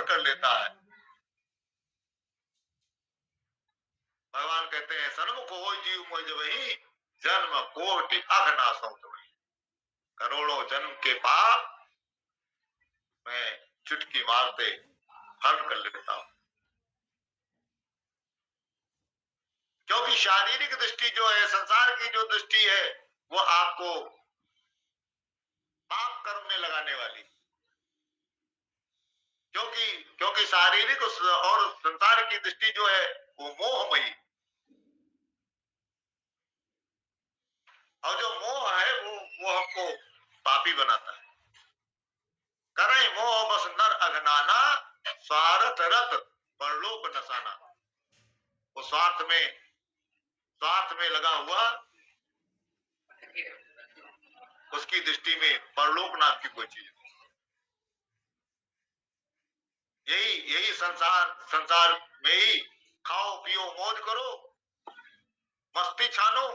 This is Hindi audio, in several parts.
ग्रहण कर लेता है। भगवान कहते हैं सन्मुख हो जीव मुझ वही, जन्म कोटि अघनासौ वही। करोड़ों जन्म के पाप मैं चुटकी मारते हरण कर लेता हूं। क्योंकि शारीरिक दृष्टि जो है, संसार की जो दृष्टि है, वो आपको पाप कर्म में लगाने वाली। क्योंकि शारीरिक और संसार की दृष्टि जो है वो मोहमयी, और जो मोह है वो हमको पापी बनाता है। करे मोह बस नर अघनाना, स्वार्थ रत परलोक नसाना। वो स्वार्थ में लगा हुआ, उसकी दृष्टि में परलोक नाम की कोई चीज नहीं। यही संसार में ही खाओ पियो मौज करो, मस्ती छानो,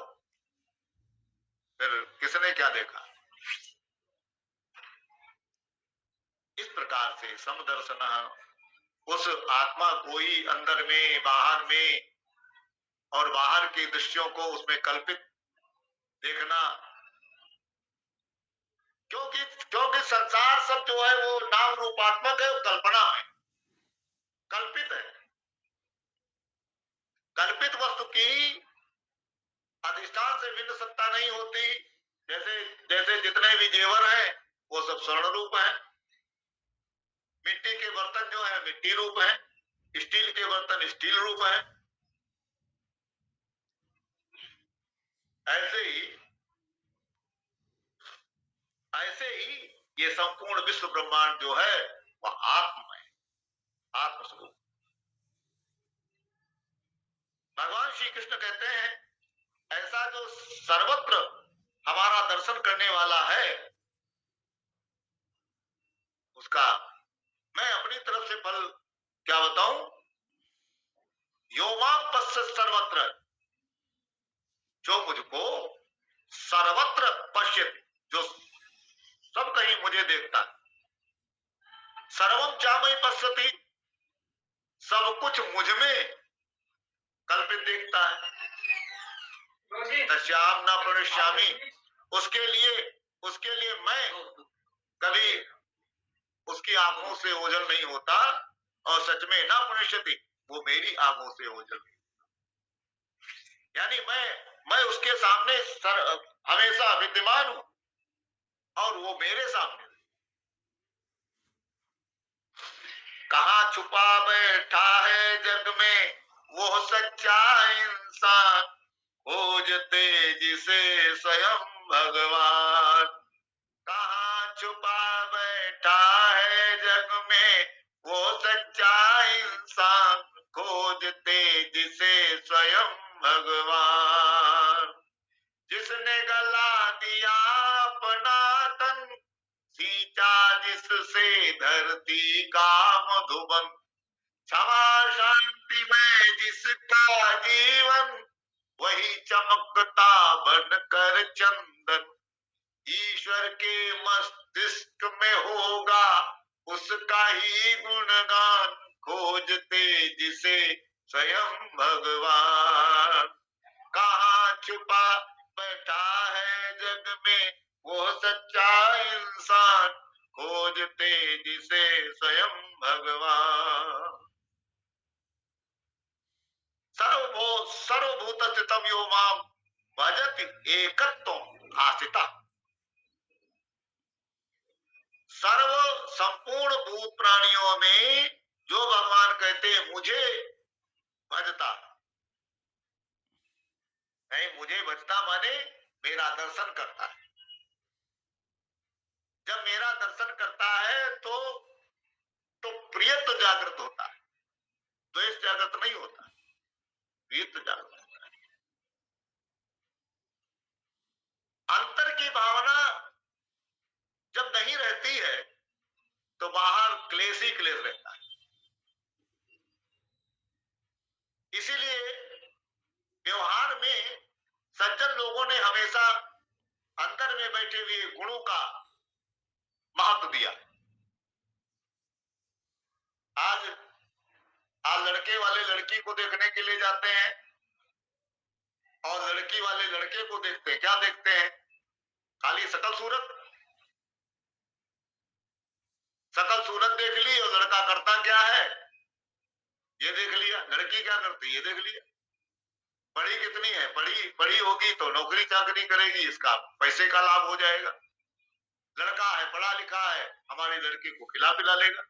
फिर किसने क्या देखा। इस प्रकार से समदर्शन, उस आत्मा को ही अंदर में बाहर में और बाहर के दृश्यों को उसमें कल्पित देखना। क्योंकि संसार सब जो है वो नाम रूपात्मक है, कल्पना है, कल्पित है। कल्पित वस्तु की अधिष्ठान से भिन्न सत्ता नहीं होती। जैसे जितने भी जेवर हैं वो सब स्वर्ण रूप है, मिट्टी के बर्तन जो है मिट्टी रूप है, स्टील के बर्तन स्टील रूप है। ऐसे ही ये संपूर्ण विश्व ब्रह्मांड जो है वह आत्मा है, आत्मस्वरूप। भगवान श्री कृष्ण कहते हैं ऐसा जो सर्वत्र हमारा दर्शन करने वाला है, उसका मैं अपनी तरफ से फल क्या बताऊं। योमा पश्यत सर्वत्र, जो मुझको सर्वत्र पश्यति, जो सब कहीं मुझे देखता है। सर्वम चामयि पश्यति, सब कुछ मुझ में कल्पित देखता है। तस्याम न प्रणश्यामि, उसके लिए मैं कभी उसकी आंखों से ओझल नहीं होता, और सच में न प्रणश्यति, वो मेरी आंखों से ओझल नहीं। यानी मैं उसके सामने हमेशा विद्यमान हूं और वो मेरे सामने। कहाँ छुपा बैठा है जग में वो सच्चा इंसान, खोजते जिसे स्वयं भगवान। कहाँ छुपा बैठा है जग में वो सच्चा इंसान, खोजते जिसे स्वयं भगवान। जिसने गला दिया अपना तन, सींचा जिससे धरती का मधुबन, क्षमा शांति में जिसका जीवन, वही चमकता बनकर चंदन। ईश्वर के मस्तिष्क में होगा उसका ही गुणगान, खोजते जिसे स्वयं भगवान। कहाँ छुपा बैठा है जग में वो सच्चा इंसान, खोजते जिसे स्वयं भगवान। सर्वभूत स्थितम यो माम भजति एकत्वम आस्थिता। संपूर्ण भूत प्राणियों में जो भगवान कहते हैं मुझे भजता, नहीं मुझे भजता माने मेरा दर्शन करता है। जब मेरा दर्शन करता है तो प्रिय तो जागृत होता है, द्वेष जागृत नहीं होता, प्रिय तो जागृत होता है। अंतर की भावना जब नहीं रहती है तो बाहर क्लेश ही क्लेश रहता है। इसीलिए व्यवहार में सज्जन लोगों ने हमेशा अंदर में बैठे हुए गुणों का महत्व दिया। आज लड़के वाले लड़की को देखने के लिए जाते हैं और लड़की वाले लड़के को देखते हैं, क्या देखते हैं? खाली शकल सूरत। शकल सूरत देख ली और लड़का करता क्या है ये देख लिया, लड़की क्या करती ये देख लिया। पढ़ी कितनी है, पढ़ी पढ़ी होगी तो नौकरी चाकरी करेगी, इसका पैसे का लाभ हो जाएगा। लड़का है, पढ़ा लिखा है, हमारी लड़की को खिला पिला लेगा।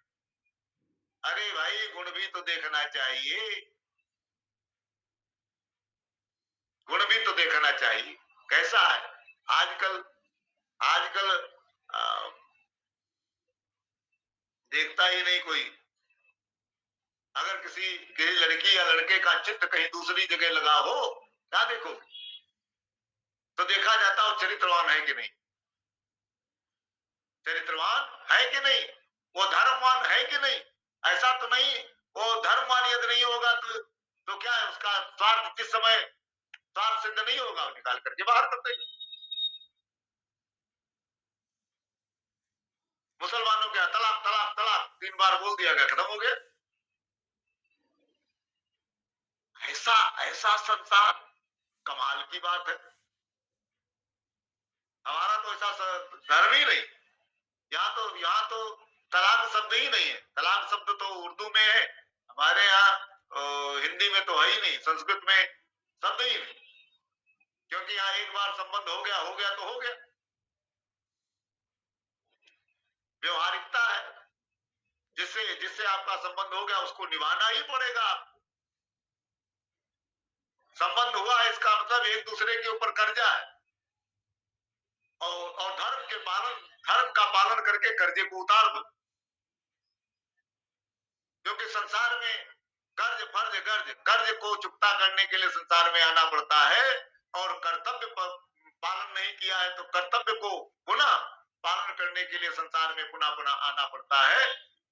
अरे भाई, गुण भी तो देखना चाहिए, गुण भी तो देखना चाहिए। कैसा है आजकल, आजकल देखता ही नहीं कोई। अगर किसी लड़की या लड़के का चित्त कहीं दूसरी जगह लगा हो, क्या देखोगे? तो देखा जाता हो चरित्रवान है कि नहीं, चरित्रवान है कि नहीं, वो धर्मवान है कि नहीं। ऐसा तो नहीं वो धर्मवान यदि नहीं होगा तो क्या है, उसका स्वार्थ किस समय स्वार्थ सिद्ध नहीं होगा, वो निकाल करके बाहर कर देगा। मुसलमानों क्या, तलाक तलाक तलाक 3 बार बोल दिया गया, खत्म हो गया। ऐसा ऐसा संसार, कमाल की बात है। हमारा तो ऐसा धर्म ही नहीं। यहाँ तो तलाक शब्द ही नहीं है। तलाक शब्द तो उर्दू में है, हमारे यहाँ हिंदी में तो है ही नहीं, संस्कृत में शब्द ही नहीं। क्योंकि यहाँ एक बार संबंध हो गया तो हो गया। व्यवहारिकता है, जिससे जिससे आपका संबंध हो गया उसको निभाना ही पड़ेगा आपको। संबंध हुआ है इसका मतलब एक दूसरे के ऊपर कर्जा है, और धर्म का पालन करके कर्जे को उतार दो। क्योंकि संसार में कर्ज को चुकता करने के लिए संसार में आना पड़ता है, और कर्तव्य पालन नहीं किया है तो कर्तव्य को पुनः पालन करने के लिए संसार में पुनः पुनः आना पड़ता है।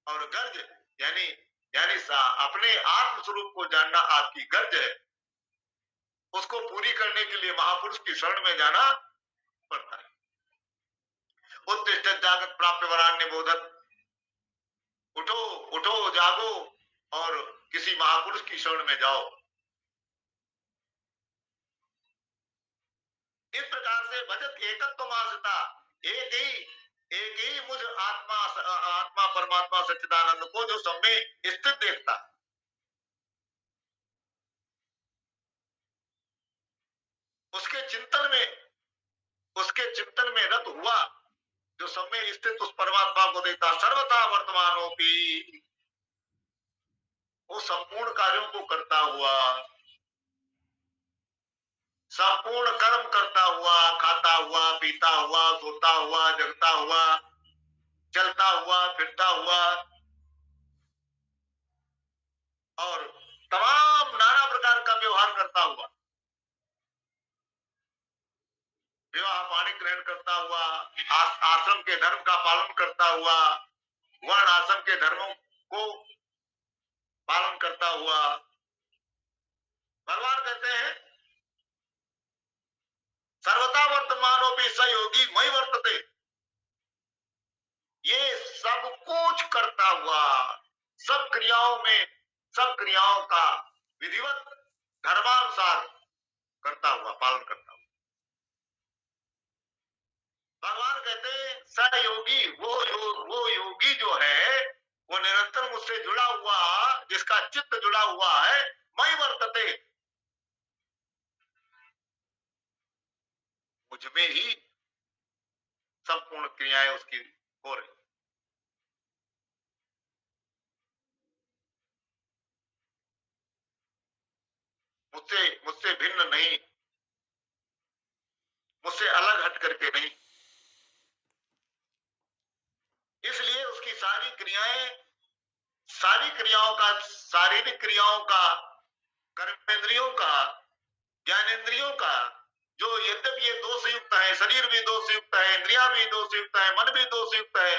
और गर्ज यानी अपने आत्म स्वरूप को जानना आपकी गर्ज है, उसको पूरी करने के लिए महापुरुष की शरण में जाना पड़ता है। उत्तिष्ठ जागत प्राप्य वरान्य बोधत, उठो उठो जागो और किसी महापुरुष की शरण में जाओ। इस प्रकार से भजत एकत्व मासता, एक ही मुझ आत्मा परमात्मा सच्चिदानंद को जो सब में स्थित देखता, उसके चिंतन में रत हुआ, जो सब में स्थित उस परमात्मा को देखता, सर्वथा वर्तमानोपि, वो संपूर्ण कार्यों को करता हुआ, संपूर्ण कर्म करता हुआ, खाता हुआ, पीता हुआ, सोता हुआ, जगता हुआ, चलता हुआ, फिरता हुआ, और तमाम नाना प्रकार का व्यवहार करता हुआ, विवाह पाणी ग्रहण करता हुआ, आश्रम के धर्म का पालन करता हुआ, वर्ण आश्रम के धर्मों को पालन करता हुआ। भगवान कहते हैं सर्वथा वर्तमानोपि स योगी मयि वर्तते, ये सब कुछ करता हुआ, सब क्रियाओं का विधिवत धर्मानुसार करता हुआ, पालन करता हुआ। भगवान कहते हैं स योगी, वो योगी जो है, वो निरंतर मुझसे जुड़ा हुआ, जिसका चित्त जुड़ा हुआ है, मयि वर्तते, मुझमें ही संपूर्ण क्रियाएं उसकी हो रही। मुझसे भिन्न नहीं, मुझसे अलग हट करके नहीं। इसलिए उसकी सारी क्रियाओं का, शारीरिक क्रियाओं का, कर्मेंद्रियों का, ज्ञानेन्द्रियों का, जो यद्यपि ये दोष युक्त है, शरीर भी दोष युक्त है, इंद्रिया भी दोष युक्त है, मन भी दोष युक्त है,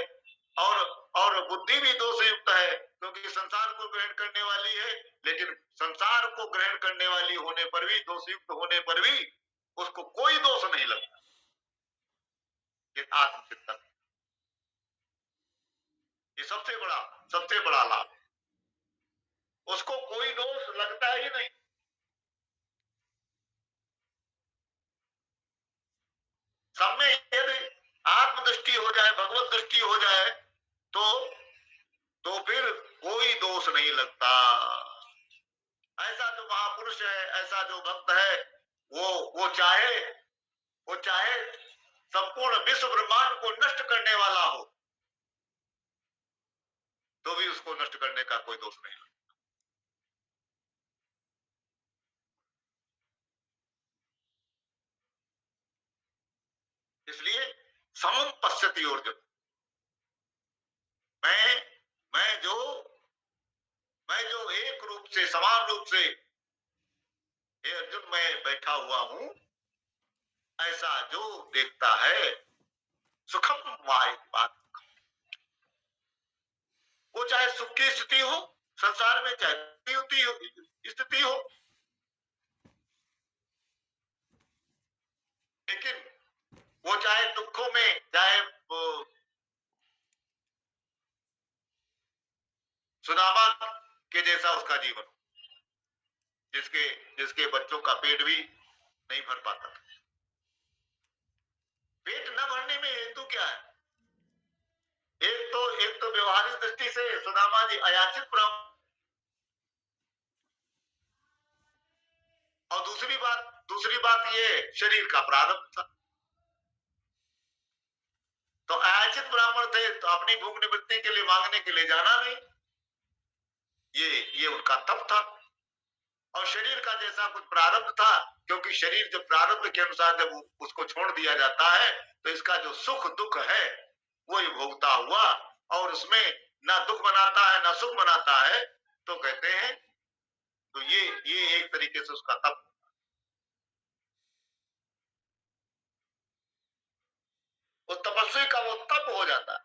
और बुद्धि भी दोष युक्त है, क्योंकि संसार को ग्रहण करने वाली है, लेकिन संसार को ग्रहण करने वाली होने पर भी, दोष युक्त होने पर भी उसको कोई दोष नहीं लगता। ये आत्मचिंतन, ये सबसे बड़ा लाभ है। उसको कोई दोष लगता ही नहीं। सब में यदि आत्मदृष्टि हो जाए, भगवत दृष्टि हो जाए, तो फिर कोई दोष नहीं लगता। ऐसा जो महापुरुष है, ऐसा जो भक्त है, वो चाहे संपूर्ण विश्व ब्रह्मांड को नष्ट करने वाला हो, तो भी उसको नष्ट करने का कोई दोष नहीं लगता। इसलिए समम पश्यति अर्जुन, मैं जो एक रूप से, समान रूप से, हे अर्जुन मैं बैठा हुआ हूं, ऐसा जो देखता है, सुखम वाय बात, वो चाहे सुख की स्थिति हो संसार में, चाहे स्थिति हो, लेकिन वो चाहे दुखों में, चाहे सुदामा के जैसा उसका जीवन, जिसके बच्चों का पेट भी नहीं भर पाता था। पेट न भरने में हेतु क्या है? एक तो व्यवहारिक दृष्टि से सुदामा जी अयाचित ब्राह्मण, और दूसरी बात ये शरीर का प्रारब्ध था। तो अयाचित ब्राह्मण थे, तो अपनी भूख निवृत्ति के लिए मांगने के लिए जाना नहीं, ये उनका तप था। और शरीर का जैसा कुछ प्रारब्ध था, क्योंकि शरीर जब प्रारब्ध के अनुसार जब उसको छोड़ दिया जाता है, तो इसका जो सुख दुख है वही भोगता हुआ, और उसमें ना दुख बनाता है ना सुख बनाता है, तो कहते हैं, तो ये एक तरीके से उसका तप, वो तपस्वी का वो तप हो जाता है।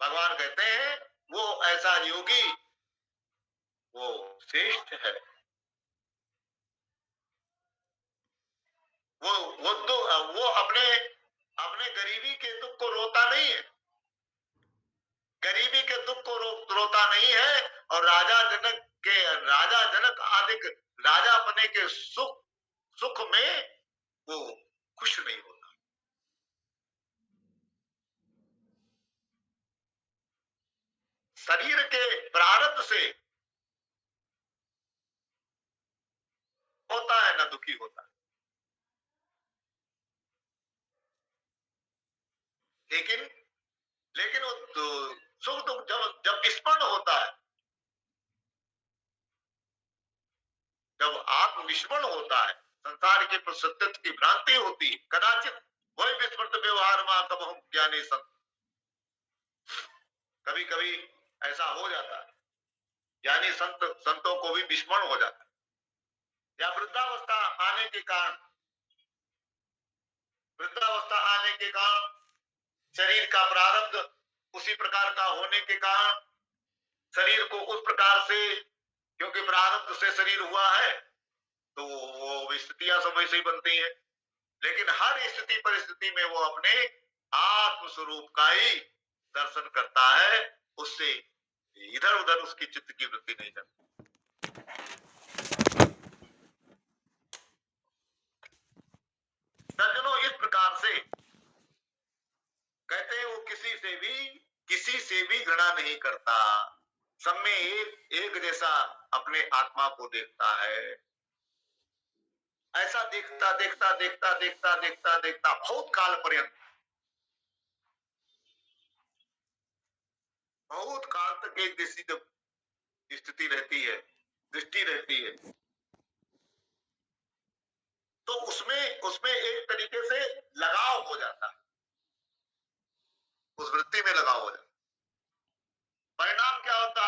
भगवान कहते हैं वो ऐसा योगी वो श्रेष्ठ है। वो अपने गरीबी के दुख को रोता नहीं है, गरीबी के दुख को रोता नहीं है, और राजा जनक आदि राजा बने के सुख में वो खुश नहीं होता। शरीर के प्रारब्ध से होता है, न दुखी होता है। लेकिन वो सुख दुख जब विस्मरण होता है, जब आत्मविस्मरण होता है, संसार के सत्यत्व की भ्रांति होती है, कदाचित वही विस्मृत व्यवहार मां कब हम ज्ञानी संत, कभी कभी ऐसा हो जाता है, ज्ञानी संतों को भी विस्मरण हो जाता है, या वृद्धावस्था आने के कारण शरीर का प्रारब्ध उसी प्रकार का होने के कारण, शरीर को उस प्रकार से, क्योंकि प्रारब्ध से शरीर हुआ है, तो वो स्थितियां सब वैसे ही बनती हैं। लेकिन हर स्थिति परिस्थिति में वो अपने आत्म स्वरूप का ही दर्शन करता है, उससे इधर उधर उसकी चित्त की वृत्ति नहीं करती। सज्जनों, इस प्रकार से कहते हैं वो किसी से भी घृणा नहीं करता, सब में एक जैसा अपने आत्मा को देखता है। ऐसा देखता बहुत काल पर्यंत, बहुत काल तक एक जैसी जब स्थिति रहती है, दृष्टि रहती है, तो उसमें एक तरीके से लगाव हो जाता है, उस वृत्ति में लगाव हो जाता है। परिणाम क्या होता?